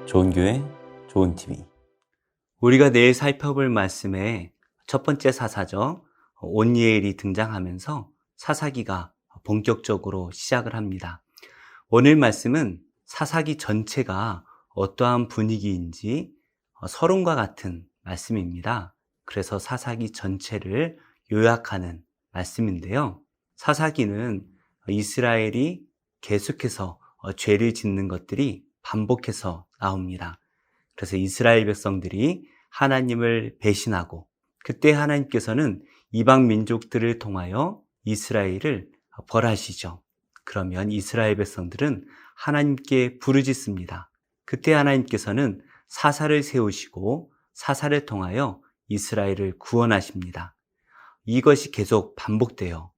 좋은 교회, 좋은 TV. 우리가 내일 살펴볼 말씀의 첫 번째 사사죠. 온니엘이 등장하면서 사사기가 본격적으로 시작을 합니다. 오늘 말씀은 사사기 전체가 어떠한 분위기인지 서론과 같은 말씀입니다. 그래서 사사기 전체를 요약하는 말씀인데요. 사사기는 이스라엘이 계속해서 죄를 짓는 것들이 반복해서 나옵니다. 그래서 이스라엘 백성들이 하나님을 배신하고 그때 하나님께서는 이방 민족들을 통하여 이스라엘을 벌하시죠. 그러면 이스라엘 백성들은 하나님께 부르짖습니다. 그때 하나님께서는 사사를 세우시고 사사를 통하여 이스라엘을 구원하십니다. 이것이 계속 반복되어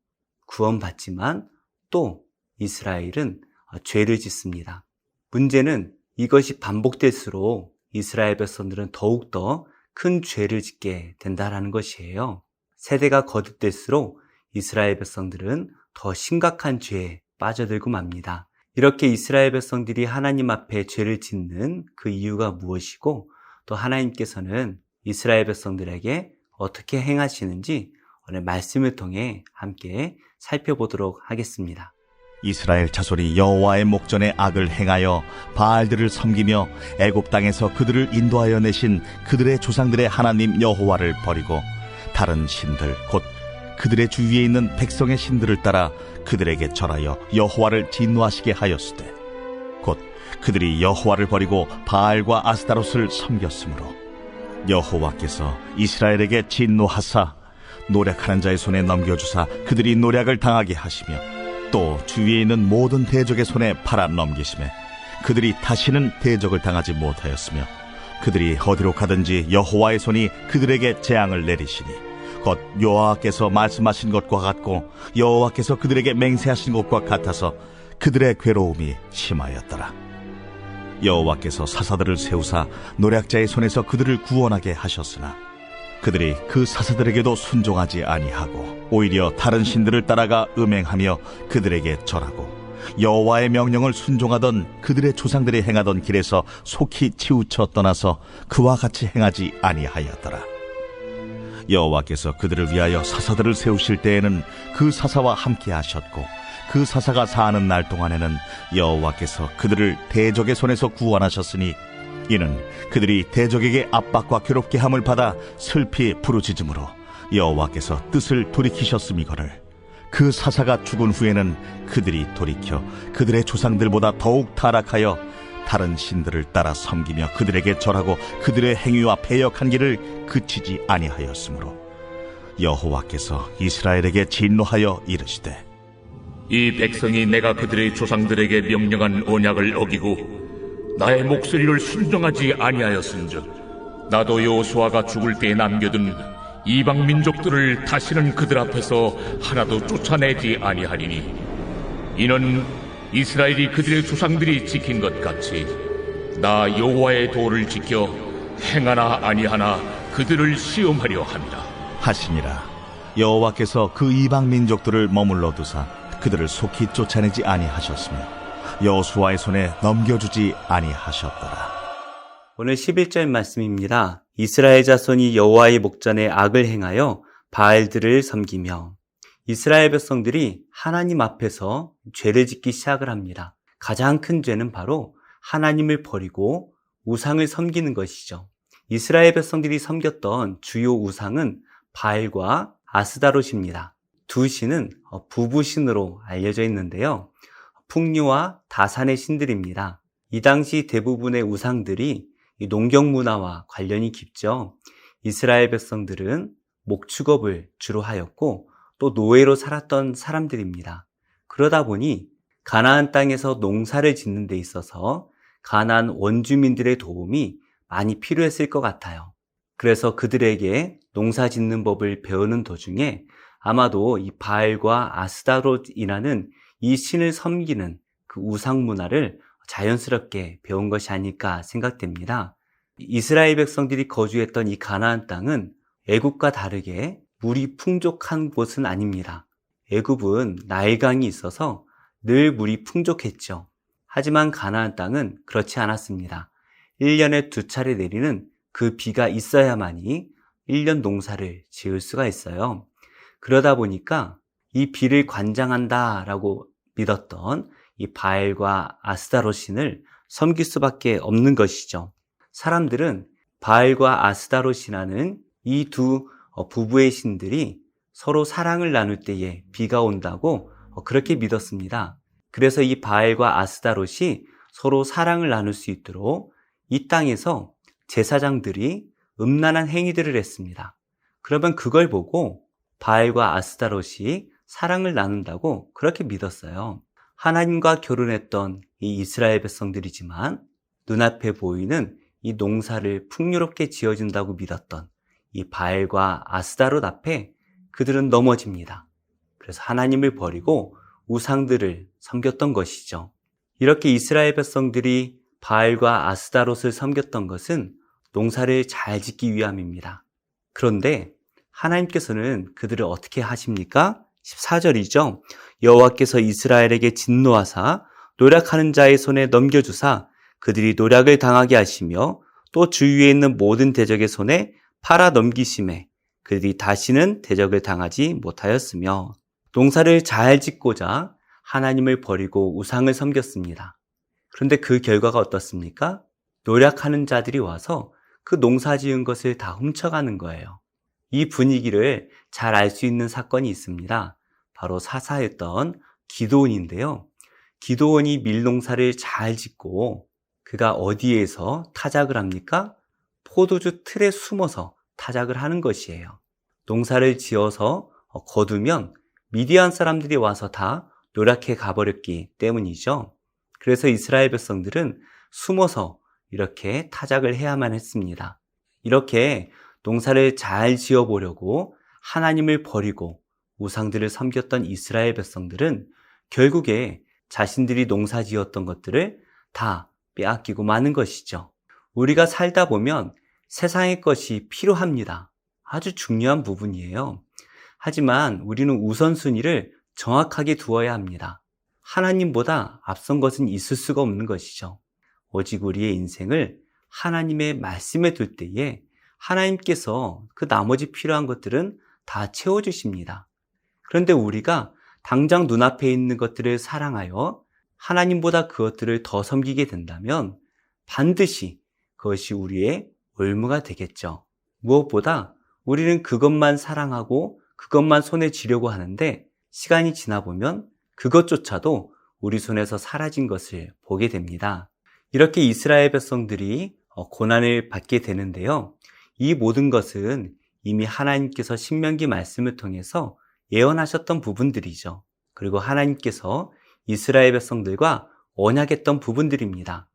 구원받지만 또 이스라엘은 죄를 짓습니다. 문제는 이것이 반복될수록 이스라엘 백성들은 더욱더 큰 죄를 짓게 된다는 것이에요. 세대가 거듭될수록 이스라엘 백성들은 더 심각한 죄에 빠져들고 맙니다. 이렇게 이스라엘 백성들이 하나님 앞에 죄를 짓는 그 이유가 무엇이고 또 하나님께서는 이스라엘 백성들에게 어떻게 행하시는지 오늘 말씀을 통해 함께 살펴보도록 하겠습니다. 이스라엘 자손이 여호와의 목전에 악을 행하여 바알들을 섬기며 애굽 땅에서 그들을 인도하여 내신 그들의 조상들의 하나님 여호와를 버리고 다른 신들 곧 그들의 주위에 있는 백성의 신들을 따라 그들에게 절하여 여호와를 진노하시게 하였으되 곧 그들이 여호와를 버리고 바알과 아스타롯을 섬겼으므로 여호와께서 이스라엘에게 진노하사 노략하는 자의 손에 넘겨주사 그들이 노략을 당하게 하시며 또 주위에 있는 모든 대적의 손에 팔아 넘기심에 그들이 다시는 대적을 당하지 못하였으며 그들이 어디로 가든지 여호와의 손이 그들에게 재앙을 내리시니 곧 여호와께서 말씀하신 것과 같고 여호와께서 그들에게 맹세하신 것과 같아서 그들의 괴로움이 심하였더라. 여호와께서 사사들을 세우사 노략자의 손에서 그들을 구원하게 하셨으나 그들이 그 사사들에게도 순종하지 아니하고 오히려 다른 신들을 따라가 음행하며 그들에게 절하고 여호와의 명령을 순종하던 그들의 조상들이 행하던 길에서 속히 치우쳐 떠나서 그와 같이 행하지 아니하였더라. 여호와께서 그들을 위하여 사사들을 세우실 때에는 그 사사와 함께 하셨고 그 사사가 사는 날 동안에는 여호와께서 그들을 대적의 손에서 구원하셨으니 이는 그들이 대적에게 압박과 괴롭게 함을 받아 슬피 부르짖음으로 여호와께서 뜻을 돌이키셨음이거늘 그 사사가 죽은 후에는 그들이 돌이켜 그들의 조상들보다 더욱 타락하여 다른 신들을 따라 섬기며 그들에게 절하고 그들의 행위와 패역한 길을 그치지 아니하였으므로 여호와께서 이스라엘에게 진노하여 이르시되 이 백성이 내가 그들의 조상들에게 명령한 언약을 어기고 나의 목소리를 순종하지 아니하였은즉 나도 여호수아가 죽을 때에 남겨둔 이방 민족들을 다시는 그들 앞에서 하나도 쫓아내지 아니하리니 이는 이스라엘이 그들의 조상들이 지킨 것 같이 나 여호와의 도를 지켜 행하나 아니하나 그들을 시험하려 함이라 하시니라. 여호와께서 그 이방 민족들을 머물러 두사 그들을 속히 쫓아내지 아니하셨으며 여호수아의 손에 넘겨주지 아니하셨더라. 오늘 11절 말씀입니다. 이스라엘 자손이 여호와의 목전에 악을 행하여 바알들을 섬기며 이스라엘 백성들이 하나님 앞에서 죄를 짓기 시작을 합니다. 가장 큰 죄는 바로 하나님을 버리고 우상을 섬기는 것이죠. 이스라엘 백성들이 섬겼던 주요 우상은 바알과 아스다롯입니다. 두 신은 부부신으로 알려져 있는데요. 풍류와 다산의 신들입니다. 이 당시 대부분의 우상들이 농경 문화와 관련이 깊죠. 이스라엘 백성들은 목축업을 주로 하였고 또 노예로 살았던 사람들입니다. 그러다 보니 가나안 땅에서 농사를 짓는 데 있어서 가나안 원주민들의 도움이 많이 필요했을 것 같아요. 그래서 그들에게 농사 짓는 법을 배우는 도중에 아마도 이 바알과 아스다롯이라는 이 신을 섬기는 그 우상 문화를 자연스럽게 배운 것이 아닐까 생각됩니다. 이스라엘 백성들이 거주했던 이 가나안 땅은 애굽과 다르게 물이 풍족한 곳은 아닙니다. 애굽은 나일강이 있어서 늘 물이 풍족했죠. 하지만 가나안 땅은 그렇지 않았습니다. 1년에 2차례 내리는 그 비가 있어야만이 1년 농사를 지을 수가 있어요. 그러다 보니까 이 비를 관장한다라고 믿었던 이 바알과 아스다롯 신을 섬길 수밖에 없는 것이죠. 사람들은 바알과 아스다롯이라는 이 두 부부의 신들이 서로 사랑을 나눌 때에 비가 온다고 그렇게 믿었습니다. 그래서 이 바알과 아스다롯이 서로 사랑을 나눌 수 있도록 이 땅에서 제사장들이 음란한 행위들을 했습니다. 그러면 그걸 보고 바알과 아스다롯이 사랑을 나눈다고 그렇게 믿었어요. 하나님과 결혼했던 이 이스라엘 백성들이지만 눈앞에 보이는 이 농사를 풍요롭게 지어준다고 믿었던 이 바알과 아스다롯 앞에 그들은 넘어집니다. 그래서 하나님을 버리고 우상들을 섬겼던 것이죠. 이렇게 이스라엘 백성들이 바알과 아스다롯을 섬겼던 것은 농사를 잘 짓기 위함입니다. 그런데 하나님께서는 그들을 어떻게 하십니까? 14절이죠. 여호와께서 이스라엘에게 진노하사 노략하는 자의 손에 넘겨주사 그들이 노략을 당하게 하시며 또 주위에 있는 모든 대적의 손에 팔아 넘기심에 그들이 다시는 대적을 당하지 못하였으며 농사를 잘 짓고자 하나님을 버리고 우상을 섬겼습니다. 그런데 그 결과가 어떻습니까? 노략하는 자들이 와서 그 농사 지은 것을 다 훔쳐가는 거예요. 이 분위기를 잘 알 수 있는 사건이 있습니다. 바로 사사였던 기드온인데요. 기드온이 밀농사를 잘 짓고 그가 어디에서 타작을 합니까? 포도주 틀에 숨어서 타작을 하는 것이에요. 농사를 지어서 거두면 미디안 사람들이 와서 다 노략해 가버렸기 때문이죠. 그래서 이스라엘 백성들은 숨어서 이렇게 타작을 해야만 했습니다. 이렇게 농사를 잘 지어보려고 하나님을 버리고 우상들을 섬겼던 이스라엘 백성들은 결국에 자신들이 농사 지었던 것들을 다 빼앗기고 마는 것이죠. 우리가 살다 보면 세상의 것이 필요합니다. 아주 중요한 부분이에요. 하지만 우리는 우선순위를 정확하게 두어야 합니다. 하나님보다 앞선 것은 있을 수가 없는 것이죠. 오직 우리의 인생을 하나님의 말씀에 둘 때에 하나님께서 그 나머지 필요한 것들은 다 채워주십니다. 그런데 우리가 당장 눈앞에 있는 것들을 사랑하여 하나님보다 그것들을 더 섬기게 된다면 반드시 그것이 우리의 올무가 되겠죠. 무엇보다 우리는 그것만 사랑하고 그것만 손에 쥐려고 하는데 시간이 지나 보면 그것조차도 우리 손에서 사라진 것을 보게 됩니다. 이렇게 이스라엘 백성들이 고난을 받게 되는데요. 이 모든 것은 이미 하나님께서 신명기 말씀을 통해서 예언하셨던 부분들이죠. 그리고 하나님께서 이스라엘 백성들과 언약했던 부분들입니다.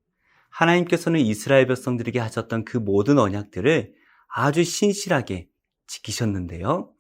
하나님께서는 이스라엘 백성들에게 하셨던 그 모든 언약들을 아주 신실하게 지키셨는데요.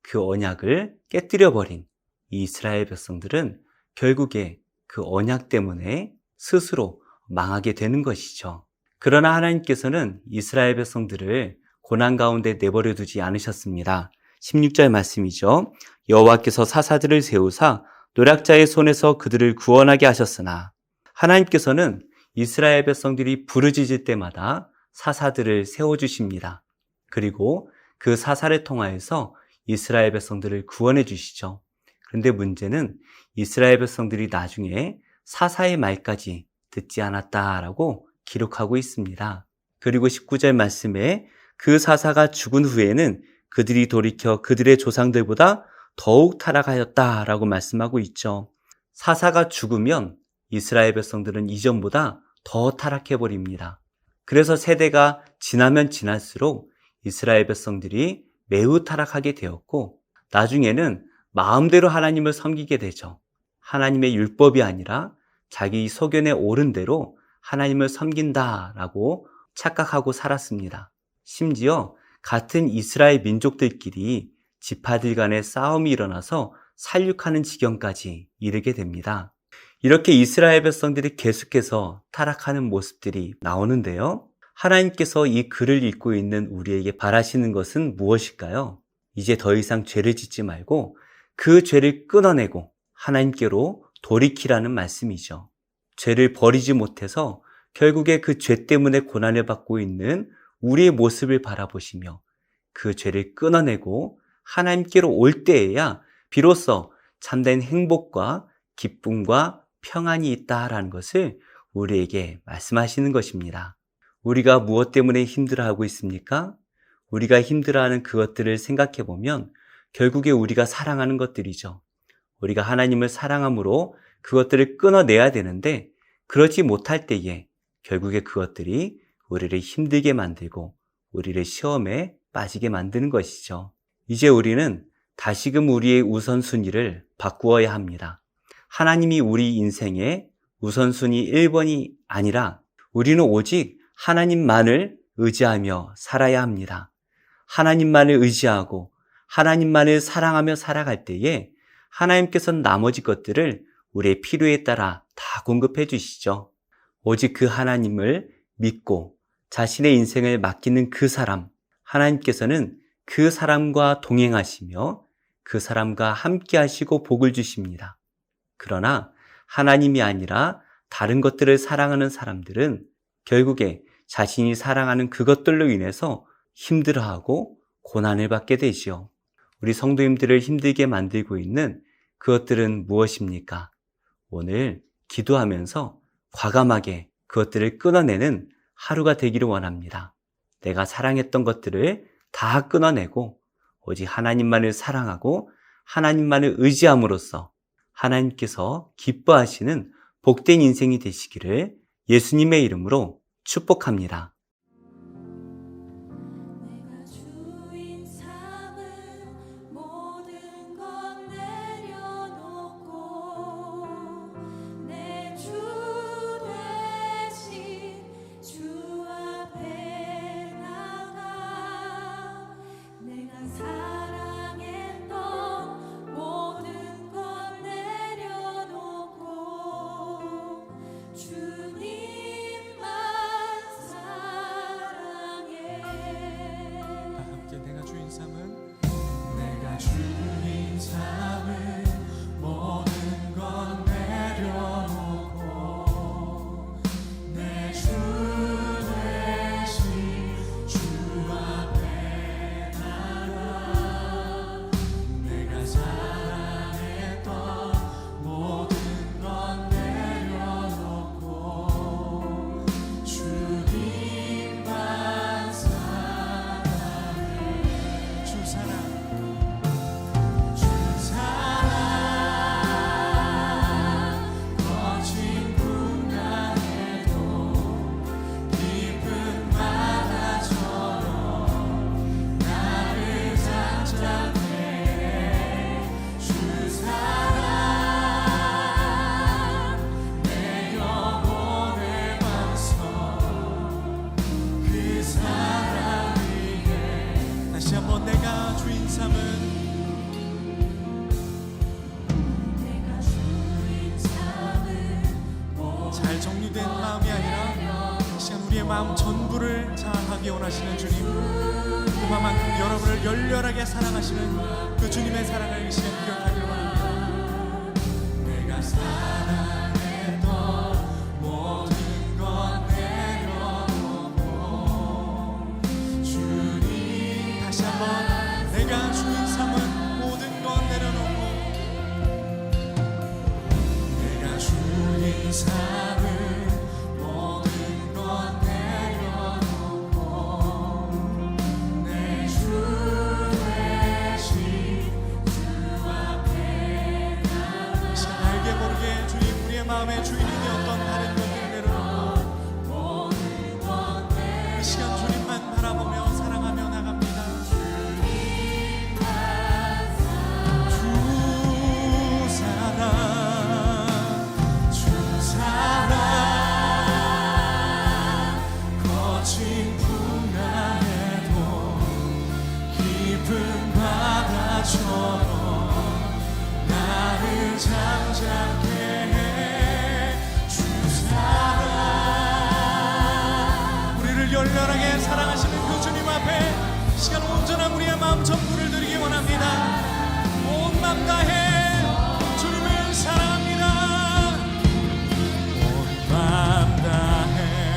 그 언약을 깨뜨려버린 이 이스라엘 백성들은 결국에 그 언약 때문에 스스로 망하게 되는 것이죠. 그러나 하나님께서는 이스라엘 백성들을 고난 가운데 내버려 두지 않으셨습니다. 16절 말씀이죠. 여호와께서 사사들을 세우사 노략자의 손에서 그들을 구원하게 하셨으나 하나님께서는 이스라엘 백성들이 부르짖을 때마다 사사들을 세워주십니다. 그리고 그 사사를 통하여서 이스라엘 백성들을 구원해 주시죠. 그런데 문제는 이스라엘 백성들이 나중에 사사의 말까지 듣지 않았다라고 기록하고 있습니다. 그리고 19절 말씀에 그 사사가 죽은 후에는 그들이 돌이켜 그들의 조상들보다 더욱 타락하였다라고 말씀하고 있죠. 사사가 죽으면 이스라엘 백성들은 이전보다 더 타락해버립니다. 그래서 세대가 지나면 지날수록 이스라엘 백성들이 매우 타락하게 되었고 나중에는 마음대로 하나님을 섬기게 되죠. 하나님의 율법이 아니라 자기 소견에 옳은 대로 하나님을 섬긴다라고 착각하고 살았습니다. 심지어 같은 이스라엘 민족들끼리 지파들 간의 싸움이 일어나서 살육하는 지경까지 이르게 됩니다. 이렇게 이스라엘 백성들이 계속해서 타락하는 모습들이 나오는데요. 하나님께서 이 글을 읽고 있는 우리에게 바라시는 것은 무엇일까요? 이제 더 이상 죄를 짓지 말고 그 죄를 끊어내고 하나님께로 돌이키라는 말씀이죠. 죄를 버리지 못해서 결국에 그 죄 때문에 고난을 받고 있는 우리의 모습을 바라보시며 그 죄를 끊어내고 하나님께로 올 때에야 비로소 참된 행복과 기쁨과 평안이 있다라는 것을 우리에게 말씀하시는 것입니다. 우리가 무엇 때문에 힘들어하고 있습니까? 우리가 힘들어하는 그것들을 생각해 보면 결국에 우리가 사랑하는 것들이죠. 우리가 하나님을 사랑함으로 그것들을 끊어내야 되는데 그러지 못할 때에 결국에 그것들이 우리를 힘들게 만들고 우리를 시험에 빠지게 만드는 것이죠. 이제 우리는 다시금 우리의 우선순위를 바꾸어야 합니다. 하나님이 우리 인생의 우선순위 1번이 아니라 우리는 오직 하나님만을 의지하며 살아야 합니다. 하나님만을 의지하고 하나님만을 사랑하며 살아갈 때에 하나님께서는 나머지 것들을 우리의 필요에 따라 다 공급해 주시죠. 오직 그 하나님을 믿고 자신의 인생을 맡기는 그 사람, 하나님께서는 그 사람과 동행하시며 그 사람과 함께 하시고 복을 주십니다. 그러나 하나님이 아니라 다른 것들을 사랑하는 사람들은 결국에 자신이 사랑하는 그것들로 인해서 힘들어하고 고난을 받게 되지요. 우리 성도님들을 힘들게 만들고 있는 그것들은 무엇입니까? 오늘 기도하면서 과감하게 그것들을 끊어내는 하루가 되기를 원합니다. 내가 사랑했던 것들을 다 끊어내고 오직 하나님만을 사랑하고 하나님만을 의지함으로써 하나님께서 기뻐하시는 복된 인생이 되시기를 예수님의 이름으로 축복합니다. 내가 주인 삼은 모든 것 내려놓고 내 주 되신 주 앞에 나가 내가 사랑했던 모든 것 내려놓고 주님만 사랑해. 다 함께 내가 주인 삼은 모든 것 내려놓고 내 주 되신 주 앞에 나가 내가 사랑했던 모든 것 내려놓고 주님만 사랑해. 주 사랑 거친 풍랑에도 깊은 바다처럼 나를 잠잠해. 주 사랑 내 영혼의 반석 그 사랑 위에 다시 한번 내가 주인 삼은 내가 주인 삼은 잘 정리된 마음이 아니라 이 시간 우리의 마음 전부를 자아하기 원하시는 주님, 그만큼 여러분을 열렬하게 사랑하시는 그 주님의 사랑을 이 시간 기억하기를 원합니다. 내가 사랑했던 모든 것 내려놓고 주님 다시 한번 내가 주인 삼은 모든 것 내려놓고 내가 주인 삼은 모든 것 내려놓고 내 주 되신 주 앞에 나가 이 시간 알게 모르게 주님 우리의 마음의 주인이 되었던 다른 것들을 내려놓고 이 시간 주님만 바라보며 사랑하며 나갑니다. 주 사랑 거친 풍랑에도 깊은 바다처럼 나를 잠잠케 해. 주 사랑 우리를 열렬하게 사랑하시는 그 주님 앞에 이 시간 온전한 우리의 마음 전부를 드리기 원합니다. 온 맘 다해 주님을 사랑합니다. 온 맘 다해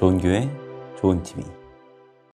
좋은 교회, 좋은 TV.